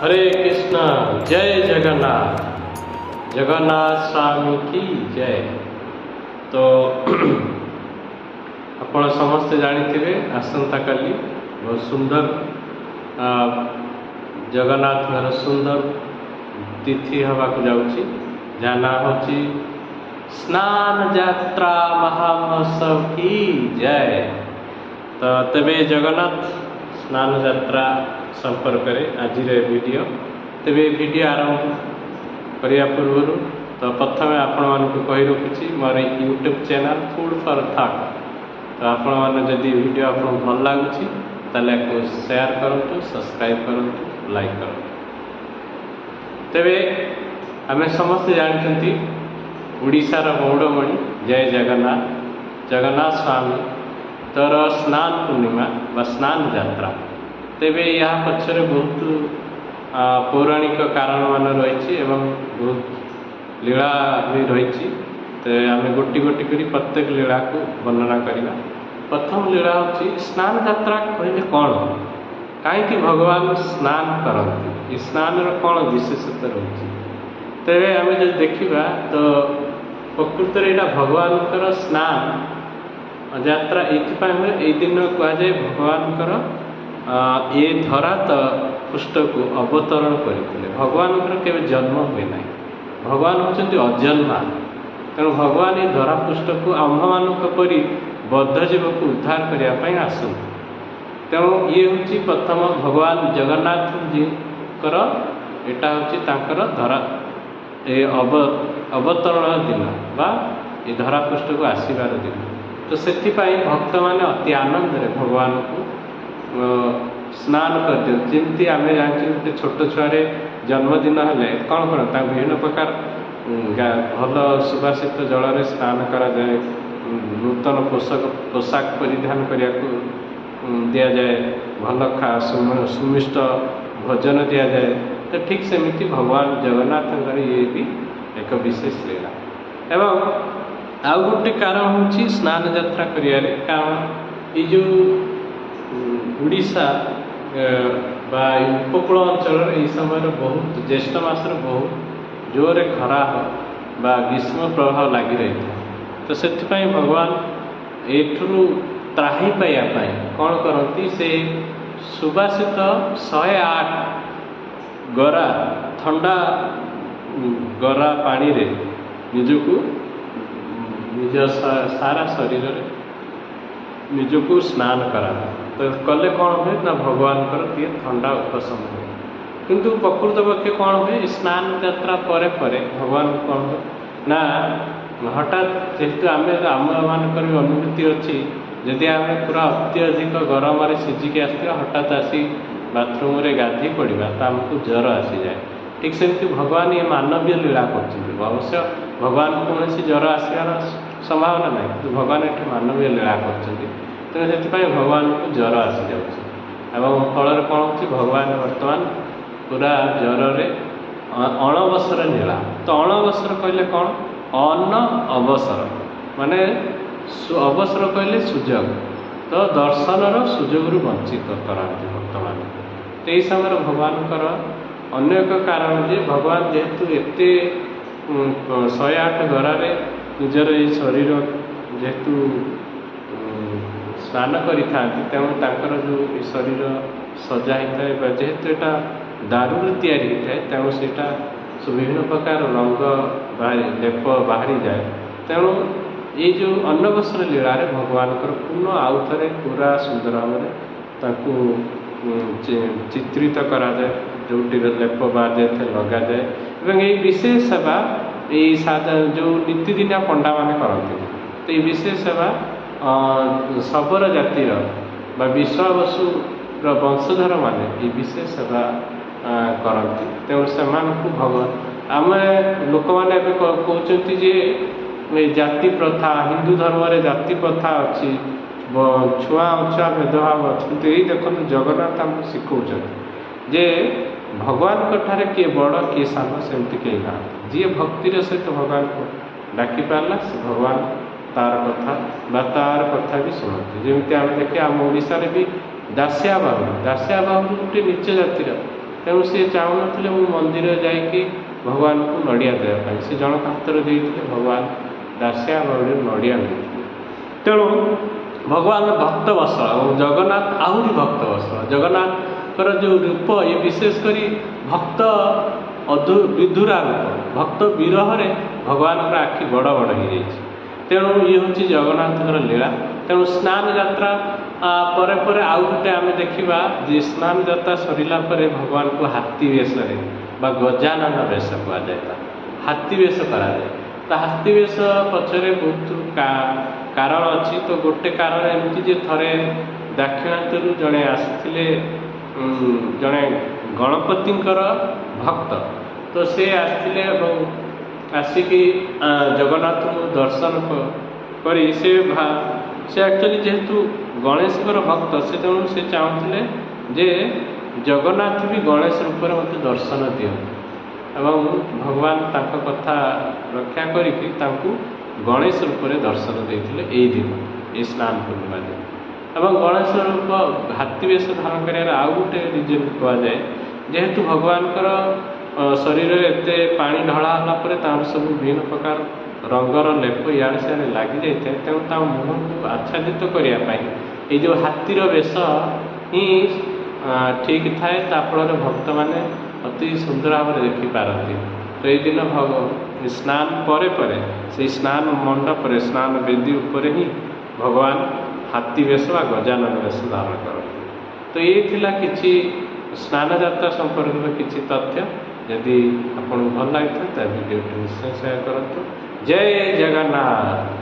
हरे कृष्ण। जय जगन्नाथ। जगन्नाथ स्वामी की जय। तो आपण समस्ते जानी आसंता काली बहुत सुंदर जगन्नाथ सुंदर तिथि हवा जाऊँगी जहाँ ना हूँ स्नान यात्रा महामहोत्सव की जय। तो तेबे जगन्नाथ स्नान यात्रा संपर्क में आज वीडियो तेबे वीडियो आरंभ करने पूर्व तो प्रथम आपण मानक कही रखुच्छी मोर YouTube channel food for thought. तो आपण मैंने जदि वीडियो आपको भल लगुच ताले शेयर करूँ, सब्सक्राइब करूँ, लाइक करूँ। तेबे आम समस्ते जानते ओडिशार गौड़मणि जय जगन्नाथ जगन्नाथ स्वामी तर स्नान पूर्णिमा व स्नान यात्रा। तेबे यह पक्षर बहुत पौराणिक कारण मान रही एवं बहुत लीला भी रही। तो आम गोटी गोटी कर प्रत्येक लीला को वर्णना करवा। प्रथम लीला हूँ स्नान यात्रा कहले कौन, कहीं भगवान स्नान करती, स्नान कौन विशेषता रही। तेरे आम जो देखा तो प्रकृत में यहाँ भगवान स्नान यात्रा ये हुए यही दिन कहुए भगवान ये धरा तो पृष्ठ को अवतरण करते। भगवान के जन्म हुए ना, भगवान होती अजन्मा। तेणु भगवान ये धरा पृष्ठ को आम्भ मान परी बद्ध जीव को उद्धार करने आसती। तेणु ये हूँ प्रथम भगवान जगन्नाथ जी यहाँ हूँ धरा ये अवतरण दिन बा ये धरा पृष्ठ को आसबार दिन। तो से भक्त मैंने अति आनंद भगवान को स्नान करते। जमी आम जानते गोटे छोट छुआर जन्मदिन हेले कौन कौन विभिन्न प्रकार भल सुवासित जल में स्नान कराए, नूतन पोशाक परिधान करने दि जाए, भल सुमिष्ट भोजन दि जाए। तो ठीक सेमती भगवान जगन्नाथ ये भी एक विशेष लीला। एवं आउ गोटे कारण हूँ स्नान यात्रा कर कारण ये जो उड़ीसा उपकूल अंचल ये समय बहुत ज्येष्ठ मसर बहुत जोर खरा बा ग्रीष्म प्रभाव लगी रही था। तो से भगवान एठू त्राही पाइबापी कौन करती से सुबासित 108 गरा ठंडा गरा पानी रे निजको निज सारा शरीर में निजको स्नान करा। तो कले कौन हुए ना भगवान ये ठंडा उपशम हुए। किंतु प्रकृत पक्षे कौन हुए स्नान यात्रा परे परे भगवान कौन हुए ना हठात जेहेतु आम मानक अनुभूति अच्छी जदि आम पूरा अत्यधिक गरम सीझिकी आसता हठात आसी बाथरूम रे गाधी पड़ा तो आमको ज्वर आसी जाए। ठीक सेमती भगवान ये मानवीय लीला कर अवश्य भगवान कौन ज्वर आसबार संभावना ना कि भगवान ये मानवीय लीला कर। तेणु से भगवान को ज्वर आसी जाऊँ फल कौन हो भगवान वर्तमान पूरा ज्वर अणवसर नीला। तो अणवसर कहले कौन अन्न अवसर माने अवसर कहले सुजोग। तो दर्शनर सुजोग वंचित कराती भक्तमान। तो यही समय भगवान अन्य एक कारण जे भगवान जेहेतु एते 108 गरारे निजर ये शरीर जेहेतु स्नान करी तेणु जो शरीर सजा होता है जेहेतु यहाँ दारू तैयारी होता है तेणु से विभिन्न प्रकार रंग लेप बाहरी जाए। तेणु ये जो अन्नवस्त्र लीला भगवान पुनः आउ थे पूरा सुंदर भाव चित्रित कराए जोटी लेप बाहर जाए लगा जाए। और ये विशेष सेवा ये जो नीतिदिनिया पंडा मान करते। तो ये विशेष सेवा शबर जातिर विश्वावसुर वंशधर माने ये विशेष सेवा करती। तेणु से भगवान आम लोक मैंने कहते जे जाति प्रथा हिंदू धर्म रे जाति प्रथा अच्छी छुआ उछुआ भेदभाव अच्छे। यही देखो जगन्नाथ आमको शिखौं जे भगवान ठारे किए बड़ किए सान सेमती कहीं ना जी भक्तिर सहित भगवान को डाकी पारा से भगवान तार कथा कथा भी शुणुते। जमी आम देखिए आम ओडिशा भी दासिया बाहु गोटे नीच जातिर ତେଣୁ ସେ ଚାହୁଁନଥିଲେ ମୁଁ ମନ୍ଦିର ଯାଇକି ଭଗବାନଙ୍କୁ ନଡ଼ିଆ ଦେବା ପାଇଁ। ସେ ଜଣକ ହାତରେ ଦେଇଥିଲେ, ଭଗବାନ ଦାସିଆ ବାଉଡ଼ିରେ ନଡ଼ିଆ ଦେଇଥିଲେ। ତେଣୁ ଭଗବାନ ଭକ୍ତ ବସଳ ଏବଂ ଜଗନ୍ନାଥ ଆହୁରି ଭକ୍ତ ବସଳ। ଜଗନ୍ନାଥଙ୍କର ଯେଉଁ ରୂପ, ଏ ବିଶେଷ କରି ଭକ୍ତ ବିଧୁରା ରୂପ, ଭକ୍ତ ବିରହରେ ଭଗବାନଙ୍କର ଆଖି ବଡ଼ ବଡ଼ ହେଇଯାଇଛି। ତେଣୁ ଇଏ ହେଉଛି ଜଗନ୍ନାଥଙ୍କର ଲୀଳା। ତେଣୁ ସ୍ନାନ ଯାତ୍ରା ପରେ ପରେ ଆଉ ଗୋଟେ ଆମେ ଦେଖିବା ଯେ ସ୍ନାନ ଯାତ୍ରା ସରିଲା ପରେ ଭଗବାନଙ୍କୁ ହାତୀ ବେଶରେ ବା ଗଜାନନ ବେଶ କୁହାଯାଏ। ହାତୀ ବେଶ କରାଯାଏ। ତ ହାତୀ ବେଶ ପଛରେ ବହୁତ କାରଣ ଅଛି। ତ ଗୋଟେ କାରଣ ଏମିତି ଯେ ଥରେ ଦାକ୍ଷିଣାତ୍ୟରୁ ଜଣେ ଆସିଥିଲେ, ଜଣେ ଗଣପତିଙ୍କର ଭକ୍ତ। ତ ସେ ଆସିଥିଲେ ଏବଂ ଆସିକି ଜଗନ୍ନାଥଙ୍କୁ ଦର୍ଶନ କରି ସେ ଆକ୍ଚୁଆଲି ଯେହେତୁ ଗଣେଶଙ୍କର ଭକ୍ତ, ସେ ତେଣୁ ସେ ଚାହୁଁଥିଲେ ଯେ ଜଗନ୍ନାଥ ବି ଗଣେଶ ରୂପରେ ମୋତେ ଦର୍ଶନ ଦିଅନ୍ତୁ। ଏବଂ ଭଗବାନ ତାଙ୍କ କଥା ରକ୍ଷା କରିକି ତାଙ୍କୁ ଗଣେଶ ରୂପରେ ଦର୍ଶନ ଦେଇଥିଲେ ଏଇ ଦିନ, ଏଇ ସ୍ନାନ ପୂର୍ଣ୍ଣିମା ଦିନ। ଏବଂ ଗଣେଶ ରୂପ ହାତୀ ବେଶ ଧାରଣ କରିବାର ଆଉ ଗୋଟେ ରିଜନ୍ କୁହାଯାଏ, ଯେହେତୁ ଭଗବାନଙ୍କର ଶରୀରରେ ଏତେ ପାଣି ଢଳା ହେଲା ପରେ ତାଙ୍କର ସବୁ ବିଭିନ୍ନ ପ୍ରକାର ରଙ୍ଗର ଲେପ ଇଆଡ଼େ ସିଆଡ଼େ ଲାଗିଯାଇଥାଏ। ତେଣୁ ତା ମୁହଁକୁ ଆଚ୍ଛାଦିତ କରିବା ପାଇଁ ଏଇ ଯେଉଁ ହାତୀର ବେଶ ହିଁ ଠିକ୍ ଥାଏ। ତା ଫଳରେ ଭକ୍ତମାନେ ଅତି ସୁନ୍ଦର ଭାବରେ ଦେଖିପାରନ୍ତି। ତ ଏଇ ଦିନ ସ୍ନାନ ପରେ ପରେ ସେଇ ସ୍ନାନ ମଣ୍ଡପରେ, ସ୍ନାନ ବେଦୀ ଉପରେ ହିଁ ଭଗବାନ ହାତୀ ବେଶ ବା ଗଜାନନ ବେଶ ଧାରଣ କରନ୍ତି। ତ ଏଇ ଥିଲା କିଛି ସ୍ନାନ ଯାତ୍ରା ସମ୍ପର୍କିତ କିଛି ତଥ୍ୟ। ଯଦି ଆପଣଙ୍କୁ ଭଲ ଲାଗିଥାଏ ତାହେଲେ ଭିଡ଼ିଓଟି ନିଶ୍ଚୟ ସେୟାର କରନ୍ତୁ। ଜୟ ଜଗନ୍ନାଥ।